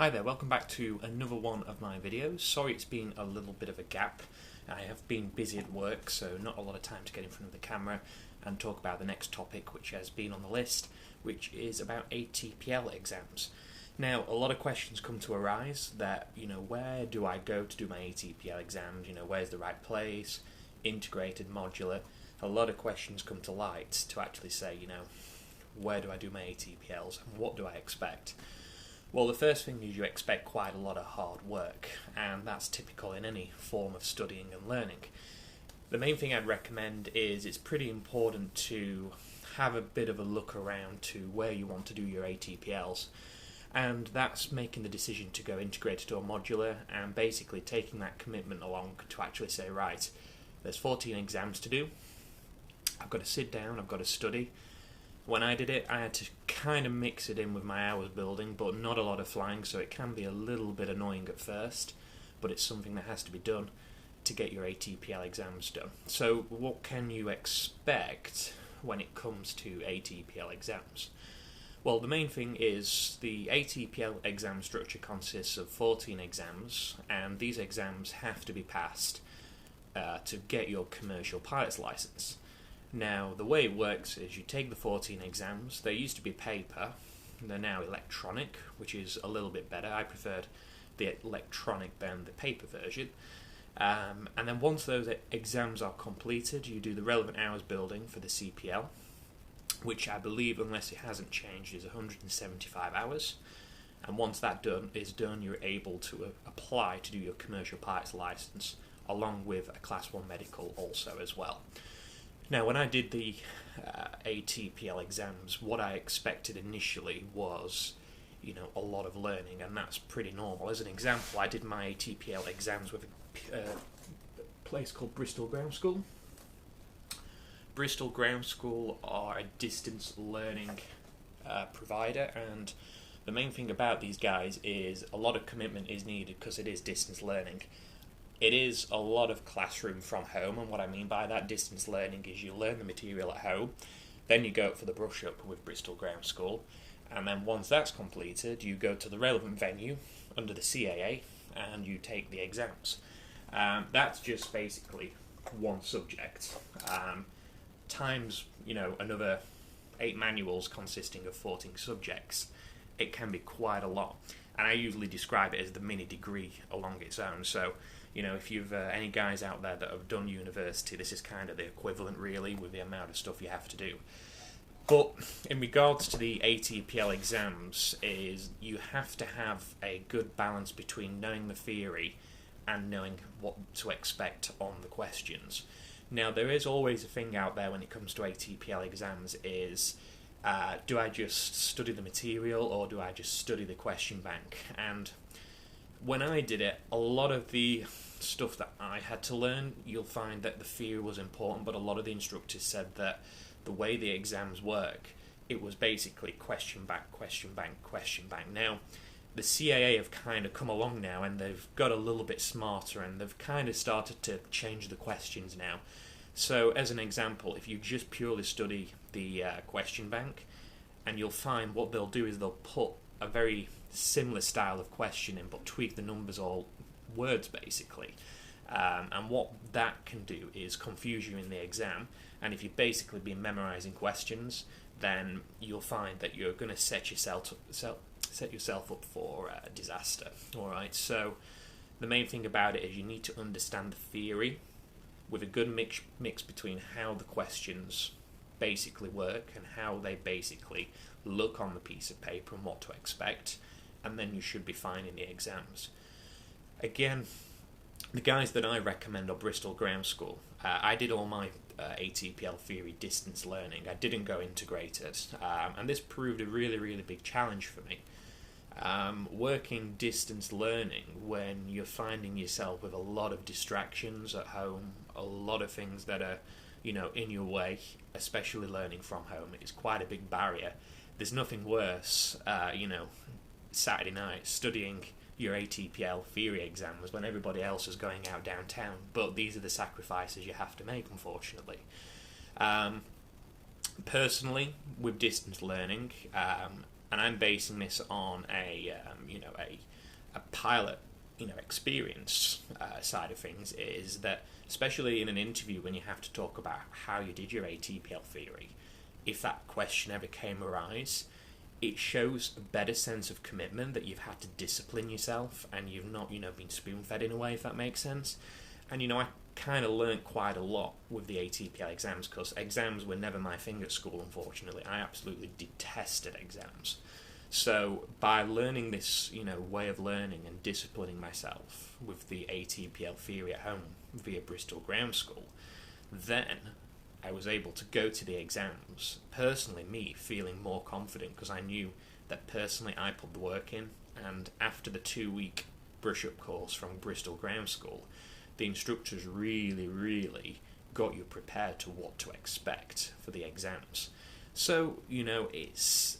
Hi there, welcome back to another one of my videos. Sorry it's been a little bit of a gap. I have been busy at work, so not a lot of time to get in front of the camera and talk about the next topic which has been on the list, which is about ATPL exams. Now, a lot of questions come to arise that, where do I go to do my ATPL exams? Where's the right place? Integrated, modular. A lot of questions come to light to actually say, where do I do my ATPLs and what do I expect? Well, the first thing is you expect quite a lot of hard work, and that's typical in any form of studying and learning. The main thing I'd recommend is it's pretty important to have a bit of a look around to where you want to do your ATPLs, and that's making the decision to go integrated or modular and basically taking that commitment along to actually say, right, there's 14 exams to do, I've got to sit down, I've got to study. When I did it, I had to kind of mix it in with my hours building, but not a lot of flying, so it can be a little bit annoying at first, but it's something that has to be done to get your ATPL exams done. So what can you expect when it comes to ATPL exams? Well, the main thing is the ATPL exam structure consists of 14 exams, and these exams have to be passed to get your commercial pilot's license. Now, the way it works is you take the 14 exams. They used to be paper, they're now electronic, which is a little bit better. I preferred the electronic than the paper version. And then once those exams are completed, you do the relevant hours building for the CPL, which I believe, unless it hasn't changed, is 175 hours. And once that is done, you're able to apply to do your commercial pilot's license, along with a Class 1 medical also as well. Now, when I did the ATPL exams, what I expected initially was, a lot of learning, and that's pretty normal. As an example, I did my ATPL exams with a place called Bristol Ground School. Bristol Ground School are a distance learning provider, and the main thing about these guys is a lot of commitment is needed because it is distance learning. It is a lot of classroom from home, and what I mean by that distance learning is you learn the material at home, then you go up for the brush up with Bristol Ground School, and then once that's completed, you go to the relevant venue under the CAA and you take the exams. That's just basically one subject. Times, another 8 manuals consisting of 14 subjects, it can be quite a lot. And I usually describe it as the mini degree along its own. So, if you've any guys out there that have done university, this is kind of the equivalent, really, with the amount of stuff you have to do. But in regards to the ATPL exams, is you have to have a good balance between knowing the theory and knowing what to expect on the questions. Now, there is always a thing out there when it comes to ATPL exams is, do I just study the material or do I just study the question bank? And when I did it, a lot of the stuff that I had to learn, you'll find that the theory was important, but a lot of the instructors said that the way the exams work, it was basically question bank, question bank, question bank. Now, the CAA have kind of come along now and they've got a little bit smarter and they've kind of started to change the questions now. So, as an example, if you just purely study the question bank, and you'll find what they'll do is they'll put a very similar style of question in, but tweak the numbers or words, basically. And what that can do is confuse you in the exam, and if you've basically been memorising questions, then you'll find that you're going to set yourself up for disaster. Alright, so the main thing about it is you need to understand the theory with a good mix between how the questions basically work and how they basically look on the piece of paper and what to expect, and then you should be fine in the exams. Again, the guys that I recommend are Bristol Ground School. I did all my ATPL theory distance learning. I didn't go integrated, and this proved a really, really big challenge for me. Working distance learning when you're finding yourself with a lot of distractions at home, a lot of things that are in your way, especially learning from home, is quite a big barrier. There's nothing worse, Saturday night studying your ATPL theory exams when everybody else is going out downtown, but these are the sacrifices you have to make, unfortunately. Personally, with distance learning, and I'm basing this on a a pilot, experience side of things is that, especially in an interview when you have to talk about how you did your ATPL theory, if that question ever came arise, it shows a better sense of commitment that you've had to discipline yourself and you've not, been spoon-fed in a way, if that makes sense. And, I kind of learnt quite a lot with the ATPL exams, because exams were never my thing at school, unfortunately. I absolutely detested exams. So by learning this, way of learning and disciplining myself with the ATPL theory at home via Bristol Ground School, then I was able to go to the exams, personally me feeling more confident, because I knew that personally I put the work in. And after the 2-week brush-up course from Bristol Ground School, the instructors really got you prepared to what to expect for the exams. So,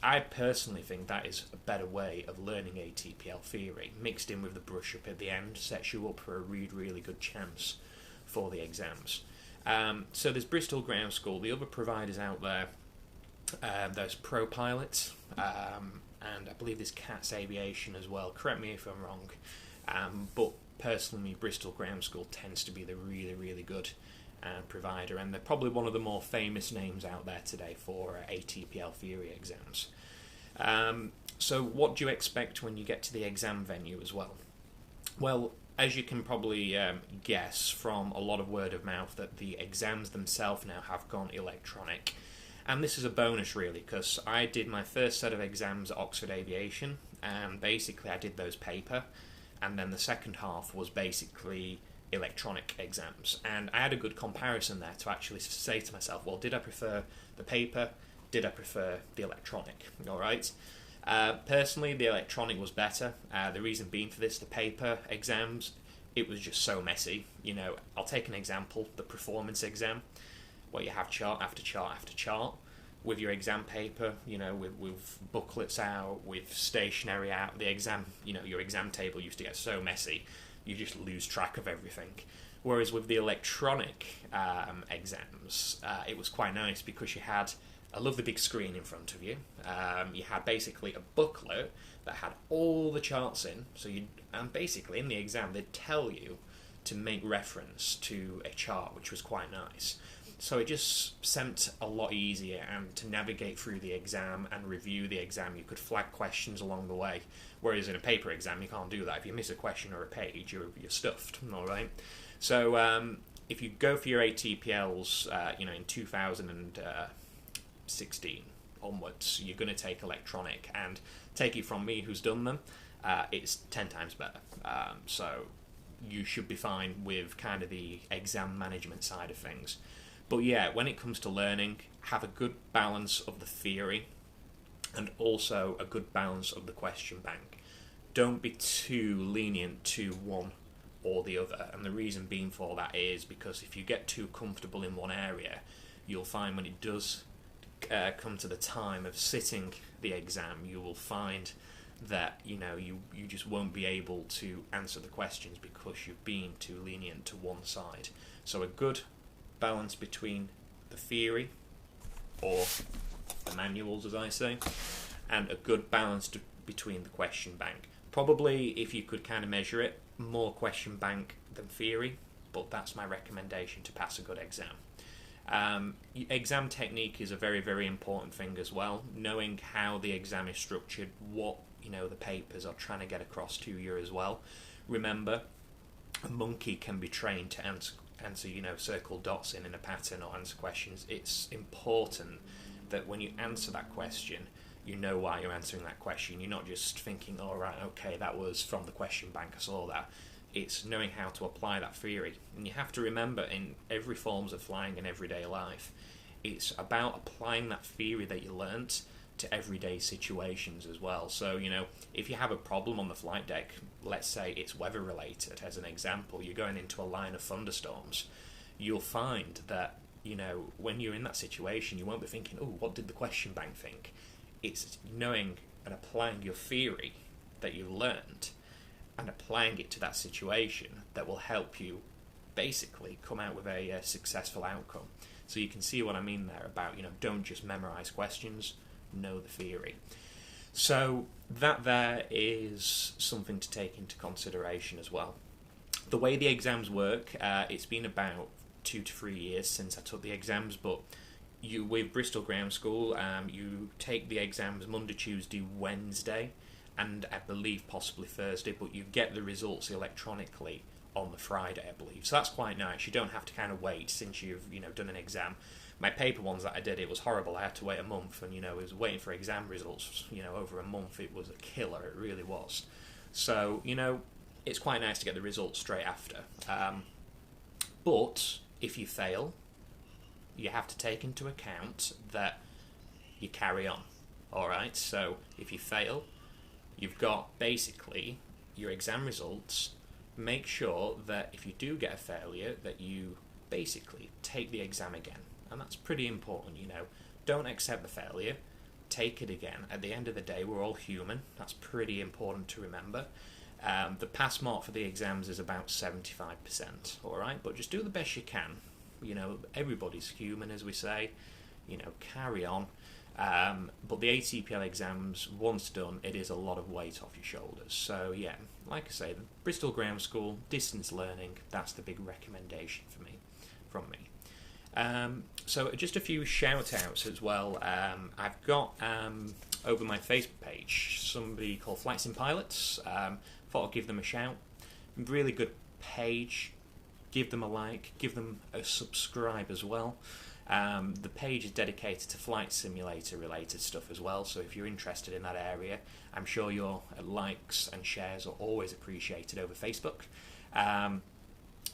I personally think that is a better way of learning ATPL theory, mixed in with the brush-up at the end, sets you up for a really good chance for the exams. So there's Bristol Ground School. The other providers out there, there's ProPilot, and I believe there's CATS Aviation as well. Correct me if I'm wrong. But personally, Bristol Ground School tends to be the really good provider, and they're probably one of the more famous names out there today for ATPL theory exams. So what do you expect when you get to the exam venue as well? Well, as you can probably guess from a lot of word of mouth, that the exams themselves now have gone electronic. And this is a bonus really, because I did my first set of exams at Oxford Aviation, and basically I did those paper, and then the second half was basically electronic exams. And I had a good comparison there to actually say to myself, well, did I prefer the paper? Did I prefer the electronic? Alright. Personally, the electronic was better. The reason being for this, the paper exams, it was just so messy. I'll take an example, the performance exam, where you have chart after chart after chart with your exam paper, with booklets out, with stationery out. The exam, your exam table used to get so messy, you just lose track of everything. Whereas with the electronic exams, it was quite nice, because you had a lovely big screen in front of you. You had basically a booklet that had all the charts in. And basically in the exam they'd tell you to make reference to a chart, which was quite nice. So it just seemed a lot easier, and to navigate through the exam and review the exam, you could flag questions along the way. Whereas in a paper exam, you can't do that. If you miss a question or a page, you're stuffed. All right. So if you go for your ATPLs, in 2016 onwards, you're going to take electronic, and take it from me, who's done them, it's 10 times better. So you should be fine with kind of the exam management side of things. But yeah, when it comes to learning, have a good balance of the theory and also a good balance of the question bank. Don't be too lenient to one or the other, and the reason being for that is because if you get too comfortable in one area, you'll find when it does come to the time of sitting the exam, you will find that you just won't be able to answer the questions because you've been too lenient to one side. So a good balance between the theory, or the manuals as I say, and a good balance between the question bank. Probably, if you could kind of measure it, more question bank than theory, but that's my recommendation to pass a good exam. Exam technique is a very important thing as well. Knowing how the exam is structured, what the papers are trying to get across to you as well. Remember, a monkey can be trained to answer circle dots in a pattern or answer questions. It's important that when you answer that question, you know why you're answering that question. You're not just thinking, all right, okay, that was from the question bank, I saw that. It's knowing how to apply that theory. And you have to remember, in every forms of flying in everyday life, it's about applying that theory that you learnt to everyday situations as well. So, if you have a problem on the flight deck, let's say it's weather related, as an example, you're going into a line of thunderstorms, you'll find that, when you're in that situation, you won't be thinking, oh, what did the question bank think? It's knowing and applying your theory that you learned and applying it to that situation that will help you basically come out with a successful outcome. So you can see what I mean there about, don't just memorize questions, know the theory. So that there is something to take into consideration as well. The way the exams work, it's been about 2 to 3 years since I took the exams, but with Bristol Grammar School, you take the exams Monday, Tuesday, Wednesday, and I believe possibly Thursday, but you get the results electronically on the Friday, I believe. So that's quite nice. You don't have to kind of wait since you've done an exam. My paper ones that I did, it was horrible. I had to wait a month, and I was waiting for exam results. Over a month, it was a killer. It really was. So it's quite nice to get the results straight after. But if you fail, you have to take into account that you carry on. Alright, so if you fail, you've got basically your exam results. Make sure that if you do get a failure, that you basically take the exam again. And that's pretty important, Don't accept the failure. Take it again. At the end of the day, we're all human. That's pretty important to remember. The pass mark for the exams is about 75%, alright? But just do the best you can. Everybody's human, as we say. Carry on. But the ATPL exams, once done, it is a lot of weight off your shoulders. So yeah, like I say, the Bristol Grammar School, distance learning, that's the big recommendation from me. So just a few shout-outs as well. I've got over my Facebook page somebody called Flights and Pilots. Thought I'd give them a shout. Really good page. Give them a like. Give them a subscribe as well. The page is dedicated to flight simulator related stuff as well, so if you're interested in that area, I'm sure your likes and shares are always appreciated over Facebook.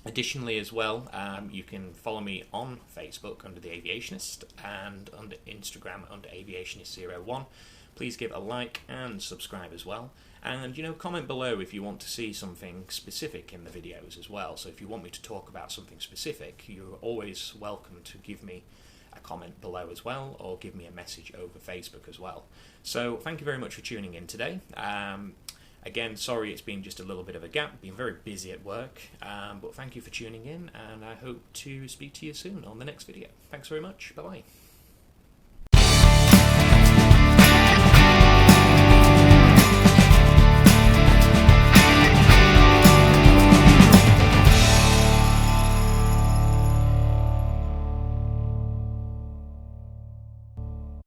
Additionally as well, you can follow me on Facebook under The Aviationist and under Instagram under Aviationist01. Please give a like and subscribe as well. And comment below if you want to see something specific in the videos as well. So if you want me to talk about something specific, you're always welcome to give me a comment below as well, or give me a message over Facebook as well. So thank you very much for tuning in today. Again, sorry it's been just a little bit of a gap, been very busy at work, but thank you for tuning in, and I hope to speak to you soon on the next video. Thanks very much, bye bye.